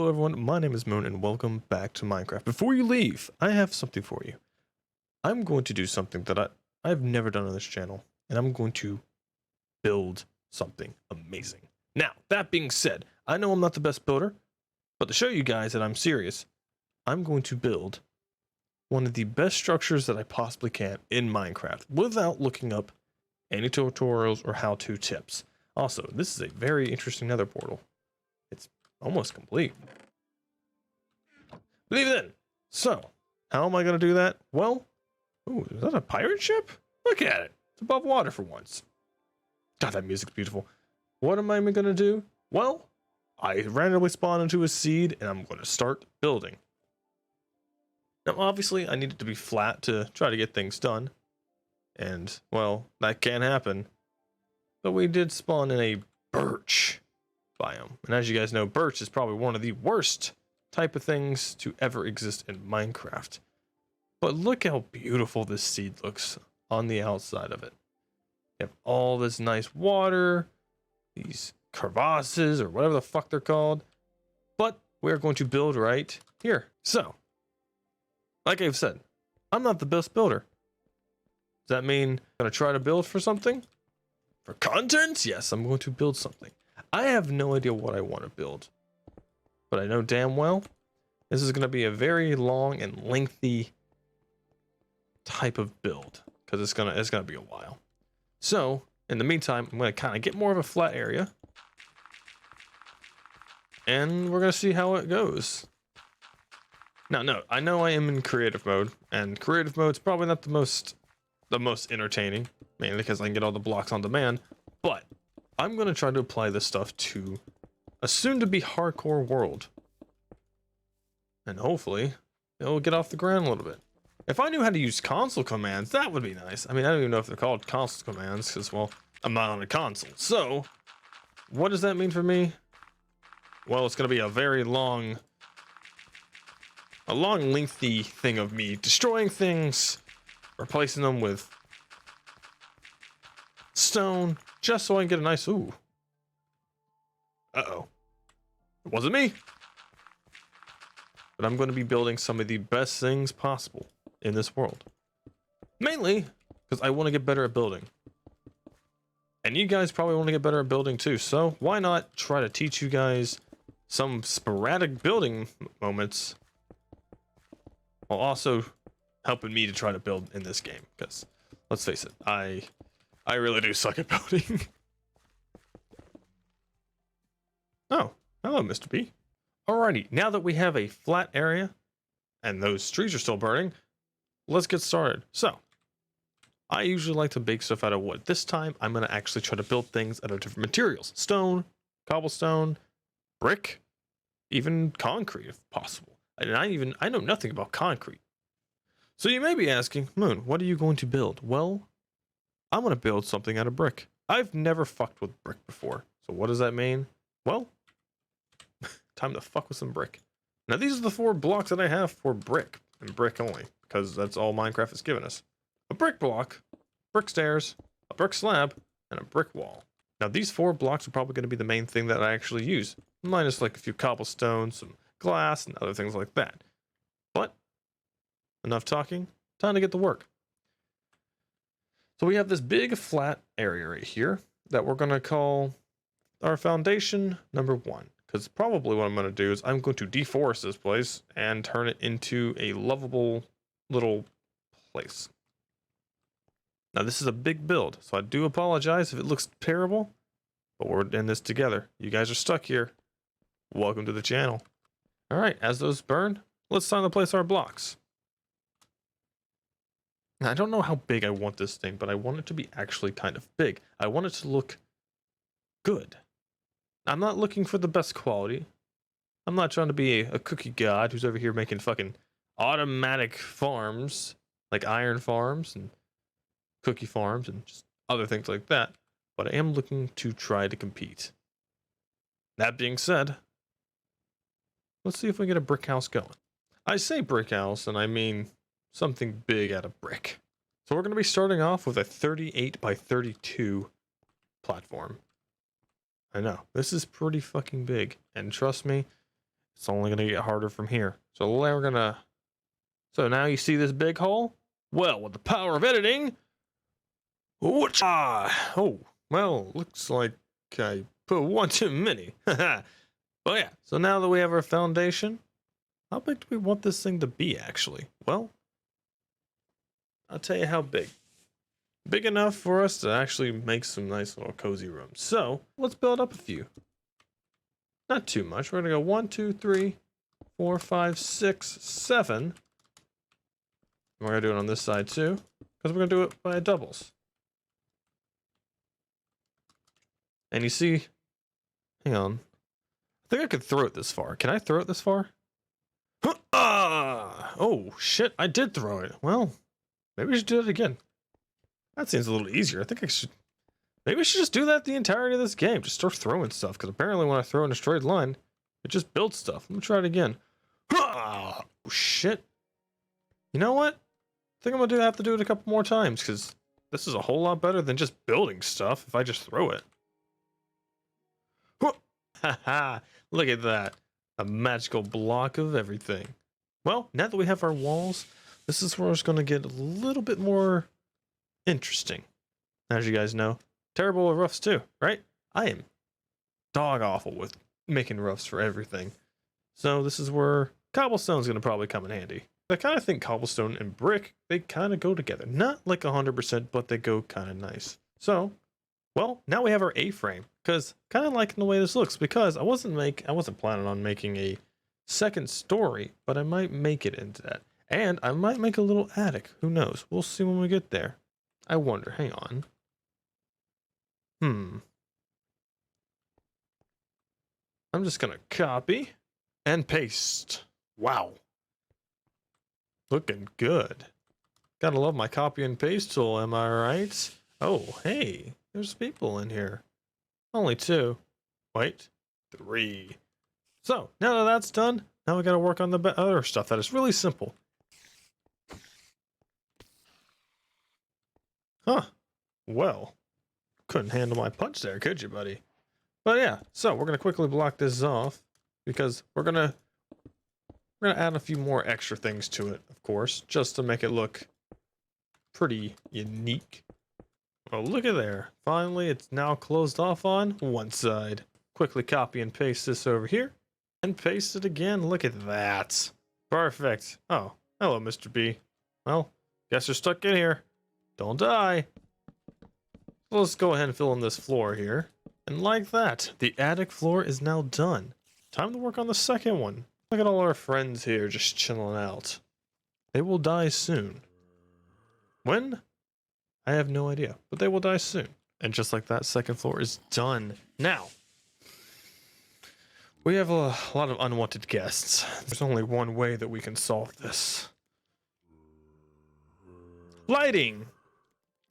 Hello everyone, my name is Moon and welcome back to Minecraft. Before you leave, I have something for you. I'm going to do something that I've never done on this channel, and I'm going to build something amazing. Now, that being said, I know I'm not the best builder, but to show you guys that I'm serious, I'm going to build one of the best structures that I possibly can in Minecraft without looking up any tutorials or how-to tips. Also, this is a very interesting nether portal. It's almost complete. Leave it in. So, how am I going to do that? Well, ooh, is that a pirate ship? Look at it. It's above water for once. God, that music's beautiful. What am I going to do? Well, I randomly spawn into a seed and I'm going to start building. Now, obviously, I need it to be flat to try to get things done. And, well, that can't happen. But we did spawn in a birch biome. And as you guys know, birch is probably one of the worst type of things to ever exist in Minecraft. But look how beautiful this seed looks on the outside of it. You have all this nice water, these crevasses or whatever the fuck they're called. But we're going to build right here. So, like I've said, I'm not the best builder. Does that mean I'm going to try to build for something? For content? Yes, I'm going to build something. I have no idea what I want to build. But I know damn well this is going to be a very long and lengthy type of build because it's gonna be a while. So in the meantime, I'm going to kind of get more of a flat area, and we're going to see how it goes. Now, no, I know I am in creative mode, and creative mode's probably not the most entertaining, mainly because I can get all the blocks on demand. But I'm going to try to apply this stuff to a soon-to-be hardcore world. And hopefully, it'll get off the ground a little bit. If I knew how to use console commands, that would be nice. I mean, I don't even know if they're called console commands, because, well, I'm not on a console. So, what does that mean for me? Well, it's going to be a very long, lengthy thing of me destroying things, replacing them with stone, just so I can get a nice, ooh. Uh-oh. It wasn't me. But I'm going to be building some of the best things possible in this world. Mainly because I want to get better at building. And you guys probably want to get better at building too. So why not try to teach you guys some sporadic building moments while also helping me to try to build in this game. Because let's face it, I really do suck at building. Oh, hello, Mr. B. Alrighty, now that we have a flat area and those trees are still burning, let's get started. So, I usually like to bake stuff out of wood. This time, I'm going to actually try to build things out of different materials. Stone, cobblestone, brick, even concrete if possible. And I know nothing about concrete. So you may be asking, Moon, what are you going to build? Well, I'm going to build something out of brick. I've never fucked with brick before. So what does that mean? Well, time to fuck with some brick. Now these are the 4 blocks that I have for brick, and brick only, because that's all Minecraft has given us. A brick block, brick stairs, a brick slab, and a brick wall. Now these 4 blocks are probably going to be the main thing that I actually use, minus like a few cobblestones, some glass, and other things like that. But enough talking, time to get to work. So we have this big flat area right here that we're going to call our foundation number 1. Because probably what I'm going to do is I'm going to deforest this place and turn it into a lovable little place. Now this is a big build, so I do apologize if it looks terrible, but we're in this together. You guys are stuck here. Welcome to the channel. Alright, as those burn, let's time to place our blocks. Now I don't know how big I want this thing, but I want it to be actually kind of big. I want it to look good. I'm not looking for the best quality. I'm not trying to be a cookie god who's over here making fucking automatic farms, like iron farms and cookie farms and just other things like that. But I am looking to try to compete. That being said, let's see if we can get a brick house going. I say brick house, and I mean something big out of brick. So we're going to be starting off with a 38 by 32 platform. I know, this is pretty fucking big, and trust me, It's only going to get harder from here. So we're going to... So now you see this big hole? Well, with the power of editing... Oh, well, looks like I put one too many. But yeah, so now that we have our foundation, how big do we want this thing to be, actually? Well, I'll tell you how big. Big enough for us to actually make some nice little cozy rooms. So, let's build up a few. Not too much. We're going to go 1, 2, 3, 4, 5, 6, 7. And we're going to do it on this side too, because we're going to do it by doubles. And you see, hang on. I think I could throw it this far. Can I throw it this far? Oh, shit, I did throw it. Well, maybe we should do it again. That seems a little easier. I think I should... Maybe we should just do that the entirety of this game. Just start throwing stuff, because apparently when I throw in a straight line, it just builds stuff. Let me try it again. Oh, shit. You know what? I think I'm going to have to do it a couple more times, because this is a whole lot better than just building stuff if I just throw it. Haha, look at that. A magical block of everything. Well, now that we have our walls, this is where it's going to get a little bit more interesting. As you guys know, terrible with roofs too, right? I am dog awful with making roofs for everything. So this is where cobblestone's going to probably come in handy. I kind of think cobblestone and brick, they kind of go together. Not like 100%, but they go kind of nice. So, well, now we have our A-frame. Because kind of liking the way this looks, because I wasn't planning on making a second story, but I might make it into that. And I might make a little attic. Who knows? We'll see when we get there. I wonder. Hang on. I'm just going to copy and paste. Wow. Looking good. Gotta love my copy and paste tool, am I right? Oh, hey. There's people in here. Only 2. Wait. 3. So, now that that's done, now we gotta work on the other stuff that is really simple. Huh. Well, couldn't handle my punch there, could you, buddy? But yeah, so we're gonna quickly block this off because we're gonna add a few more extra things to it, of course, just to make it look pretty unique. Oh, look at there. Finally, it's now closed off on one side. Quickly copy and paste this over here. And paste it again. Look at that. Perfect. Oh, hello, Mr. B. Well, guess you're stuck in here. Don't die. So let's go ahead and fill in this floor here. And like that, the attic floor is now done. Time to work on the second one. Look at all our friends here just chilling out. They will die soon. When? I have no idea, but they will die soon. And just like that, second floor is done. Now, we have a lot of unwanted guests. There's only one way that we can solve this. Lighting!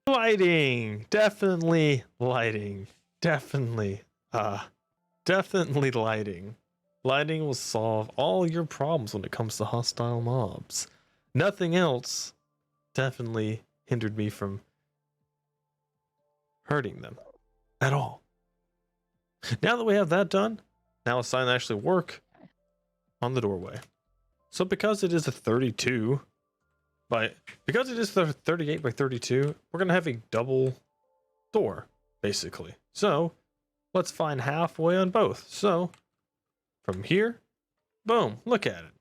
Lighting! Definitely lighting. Definitely lighting. Lighting will solve all your problems when it comes to hostile mobs. Nothing else definitely hindered me from hurting them at all. Now that we have that done, now it's time to actually work on the doorway. So because it is a 38 by 32, we're gonna have a double door, basically. So let's find halfway on both. So from here, boom, look at it.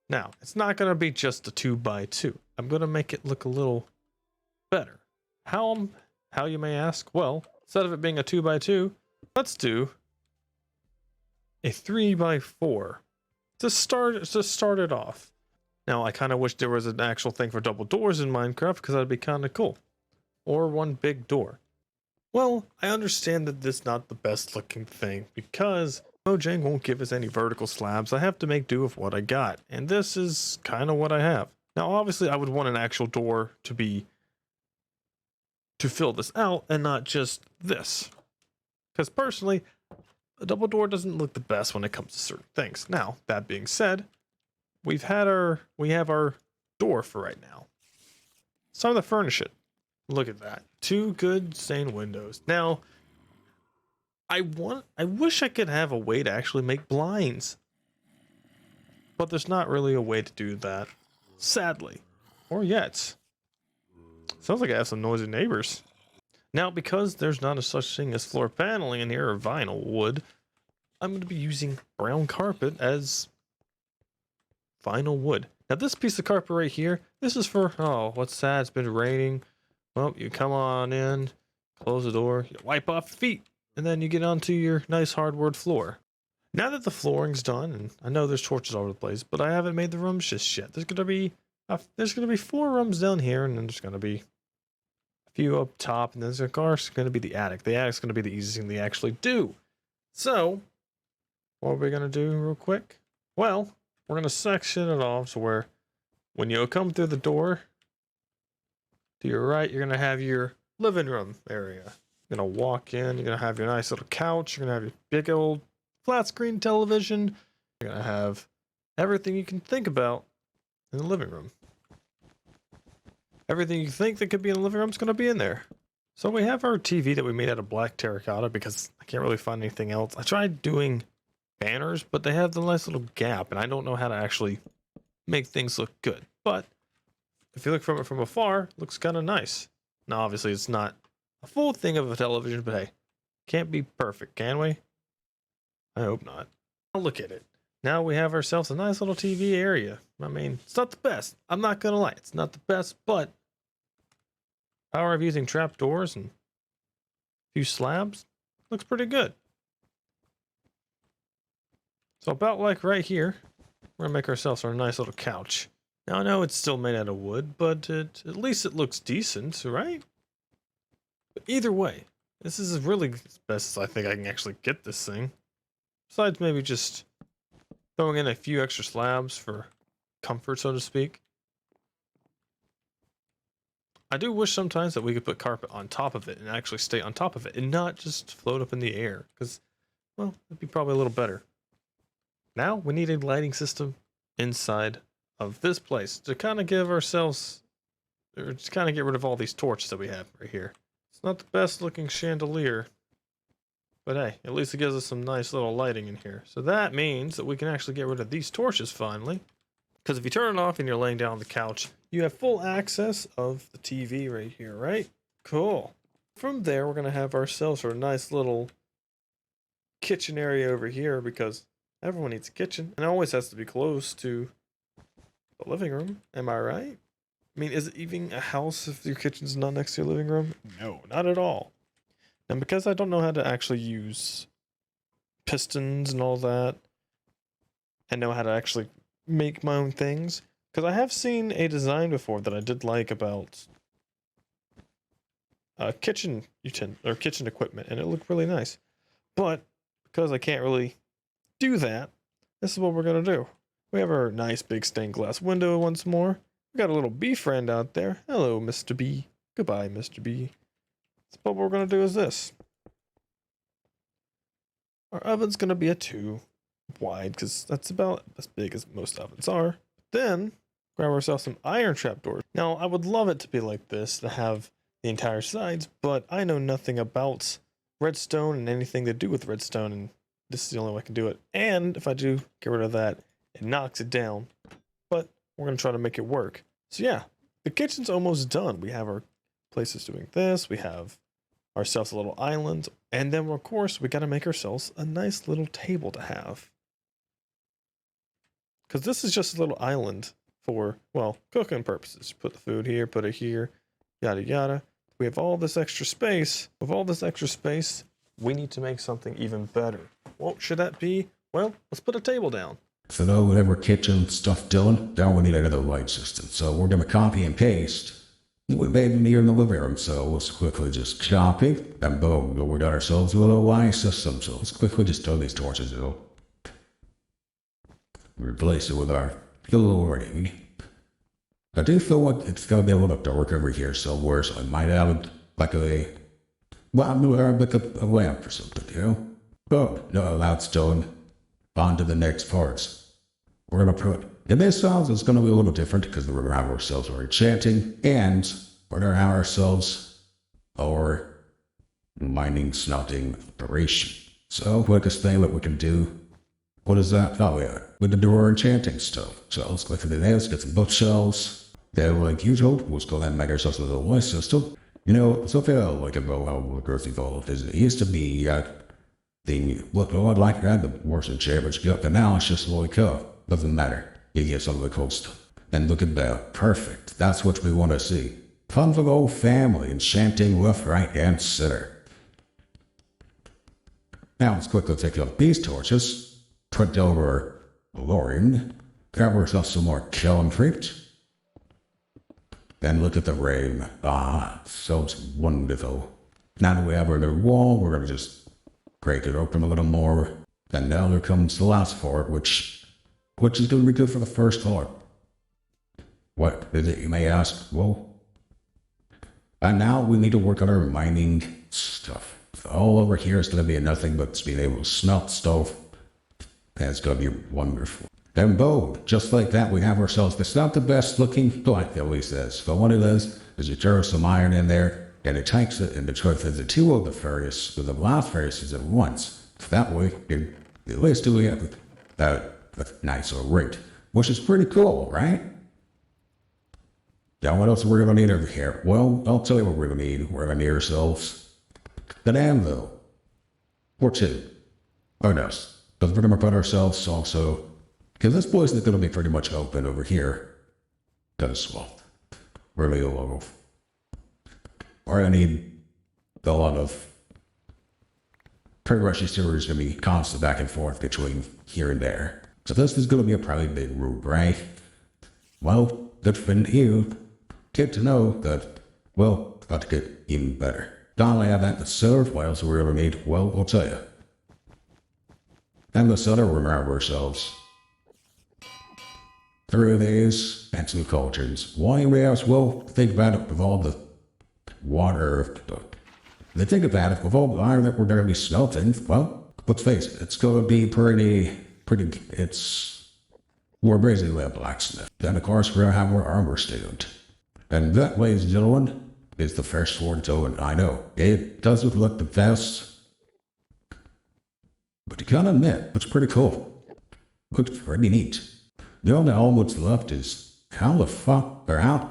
Now, it's not gonna be just a 2x2. I'm gonna make it look a little better. How you may ask? Well, instead of it being a 2x2, let's do a 3x4 to start it off. Now, I kind of wish there was an actual thing for double doors in Minecraft because that'd be kind of cool. Or one big door. Well, I understand that this is not the best looking thing because Mojang won't give us any vertical slabs. I have to make do with what I got, and this is kind of what I have. Now, obviously, I would want an actual door to fill this out and not just this. Because personally, a double door doesn't look the best when it comes to certain things. Now, that being said, we have our door for right now. It's time to furnish it. Look at that. 2 good sane windows. Now, I wish I could have a way to actually make blinds. But there's not really a way to do that, sadly, or yet. Sounds like I have some noisy neighbors. Now, because there's not a such thing as floor paneling in here or vinyl wood, I'm going to be using brown carpet as vinyl wood. Now, this piece of carpet right here, this is for, oh, what's sad? It's been raining. Well, you come on in, close the door, you wipe off your feet, and then you get onto your nice hardwood floor. Now that the flooring's done, and I know there's torches all over the place, but I haven't made the rooms just yet. There's gonna be 4 rooms down here, and then there's gonna be a few up top, and then there's of course gonna be the attic. The attic's gonna be the easiest thing to actually do. So, what are we gonna do real quick? Well, we're gonna section it off so where when you come through the door, to your right, you're gonna have your living room area. You're gonna walk in, you're gonna have your nice little couch, you're gonna have your big old flat screen television. You're gonna have everything you can think about in the living room. Everything you think that could be in the living room is gonna be in there. So we have our TV that we made out of black terracotta because I can't really find anything else. I tried doing banners, but they have the nice little gap, and I don't know how to actually make things look good. But if you look from it from afar, it looks kind of nice. Now, obviously, it's not a full thing of a television, but hey, can't be perfect, can we? I hope not. Now look at it. Now we have ourselves a nice little TV area. I mean, it's not the best. I'm not gonna lie, it's not the best, but power of using trapdoors and a few slabs looks pretty good. So about like right here, we're gonna make ourselves our nice little couch. Now I know it's still made out of wood, but at least it looks decent, right? But either way, this is really as best as I think I can actually get this thing. Besides maybe just throwing in a few extra slabs for comfort, so to speak. I do wish sometimes that we could put carpet on top of it and actually stay on top of it and not just float up in the air, because, well, it'd be probably a little better. Now we need a lighting system inside of this place to kind of give ourselves, or just kind of get rid of all these torches that we have right here. It's not the best looking chandelier, but hey, at least it gives us some nice little lighting in here. So that means that we can actually get rid of these torches finally. Because if you turn it off and you're laying down on the couch, you have full access of the TV right here, right? Cool. From there, we're going to have ourselves a nice little kitchen area over here because everyone needs a kitchen. And it always has to be close to the living room. Am I right? I mean, is it even a house if your kitchen's not next to your living room? No, not at all. And because I don't know how to actually use pistons and all that, and know how to actually make my own things, because I have seen a design before that I did like about kitchen equipment, and it looked really nice. But because I can't really do that, this is what we're gonna do. We have our nice big stained glass window once more. We got a little bee friend out there. Hello, Mr. B. Goodbye, Mr. B. So what we're gonna do is this. Our oven's gonna be a 2 wide, because that's about as big as most ovens are. Then grab ourselves some iron trapdoors. Now I would love it to be like this, to have the entire sides, but I know nothing about redstone and anything to do with redstone, and this is the only way I can do it. And if I do get rid of that, it knocks it down. But we're gonna try to make it work. So yeah, the kitchen's almost done. We have our places doing this, we have ourselves a little island, and then of course we gotta make ourselves a nice little table to have. Because this is just a little island for, well, cooking purposes. Put the food here, put it here, yada yada. We have all this extra space. With all this extra space, we need to make something even better. What should that be? Well, let's put a table down. So now whatever kitchen stuff done, now we need another light system. So we're gonna copy and paste. We made them here in the living room, so let's quickly just copy, and boom, we got ourselves a little light system. So let's quickly just throw these torches out. Replace it with our flooring. I do feel like it's gonna be a little dark over here somewhere, so I might have like a lamp or something, you know? But no, that's done. On to the next parts. We're gonna put in this house. It's gonna be a little different because we're gonna have ourselves our enchanting, and we're gonna have ourselves our mining smelting operation. So quickest thing that we can do What is that? Oh yeah, with the door enchanting stuff. So let's click into this, get some bookshelves. Then like usual, we'll still then make ourselves a little voice system. You know, something I like about how Workers evolved is it used to be what I'd like to have the worst enchantments got, but now it's just like doesn't matter. You get some of the cool stuff. And look at that. Perfect. That's what we want to see. Fun for the whole family, enchanting left, right, and center. Now let's quickly take up these torches, put over Lauren, grab ourselves some more killing fruit. Then look at the rain. Ah, so wonderful. Now that we have our new wall, we're going to just break it open a little more. And now there comes the last part, which is going to be good for the first part. What is it, you may ask? Well, and now we need to work on our mining stuff. All over here is going to be nothing but being able to smelt stuff. That's going to be wonderful. Then boom, just like that, we have ourselves, it's not the best looking black, at least this. But what it is you throw some iron in there, and it takes it, and the truth is the two of the furnace, with the blast furnaces at once. So that way, at least we have that nicer rate, which is pretty cool, right? Now, what else are we going to need over here? Well, I'll tell you what we're going to need. We're going to need ourselves an anvil. Or two. Or else. Because we're going to put ourselves also... Because this place is going to be pretty much open over here. Because, well, really low. We're going to need a lot of... Pretty much these two are going to be constant back and forth between here and there. So this is going to be a probably big route, right? Well, good for you. Get to know that, well, got to get even better. Don't only have that to serve, what else we're going to need? Well, I'll tell you. And the center, we're going to have ourselves through these and some cauldrons. Why we else? Well, think about it with all the water. The thing about it, with all the iron that we're going to be smelting, well, let's face it, it's going to be we're basically a blacksmith. And of course, we're going to have our armor student. And that, ladies and gentlemen, is the first sword Owen. I know, it doesn't look the best, but you gotta admit, it's pretty cool. Looks pretty neat. The only all what's left is how the fuck, or how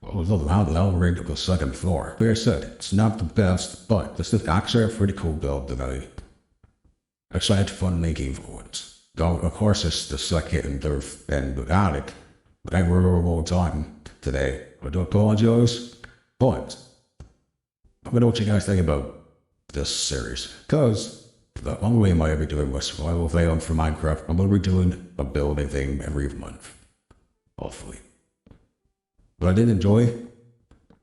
the hell we're into the second floor. Like I said, it's not the best, but this is actually a pretty cool build that I actually had fun making for it. Though, of course, it's the second and third and without it, but I worked all the time today. I do apologize, but I don't know what you guys think about this series, because the only way I might ever doing was survival fail for Minecraft. I'm going to be doing a building thing every month, hopefully. But I did enjoy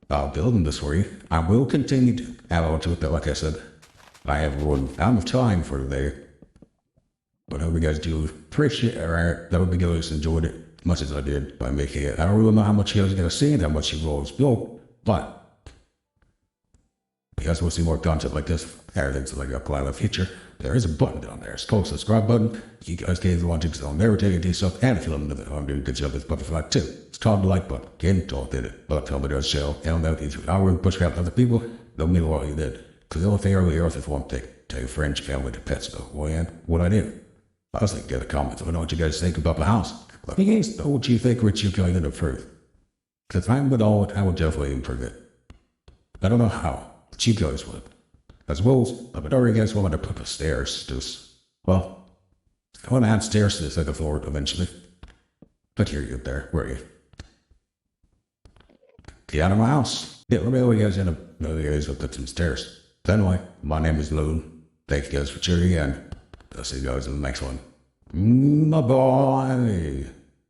building this for you. I will continue to add on to it, but like I said, I have run out of time for today. But I hope you guys do appreciate it. That hope you guys enjoyed it as much as I did by making it. I don't really know how much you guys are going to see and how much you guys built, but if you guys want to see more content like this, everything's like a plan of future, there is a button down there. It's called subscribe button. You guys can watch it, so I'll never take it to yourself. And if you love it, I'm doing a good job, it's butterfly too. It's called the like button. Again, don't did it. But tell me to show. And that is I will push out other people. Don't mean what you did. Because the only thing early earth is one thing. Tell your friends, family, to pets, though. Well, and what I did. I was like, get a comment. I know what you guys think about the house. Let me guys know what you think, what you guys improve. Because if I'm with all it, I would definitely improve it. I don't know how, but you guys would. As well as, I would already guys want to put the stairs, just, well, I want to add stairs to the second floor eventually. But here you're there, where are you? Get out of my house. Yeah, let me know you guys end up, you guys up some stairs. So anyway, my name is Loon. Thank you guys for tuning in. I'll see you guys in the next one. Bye-bye.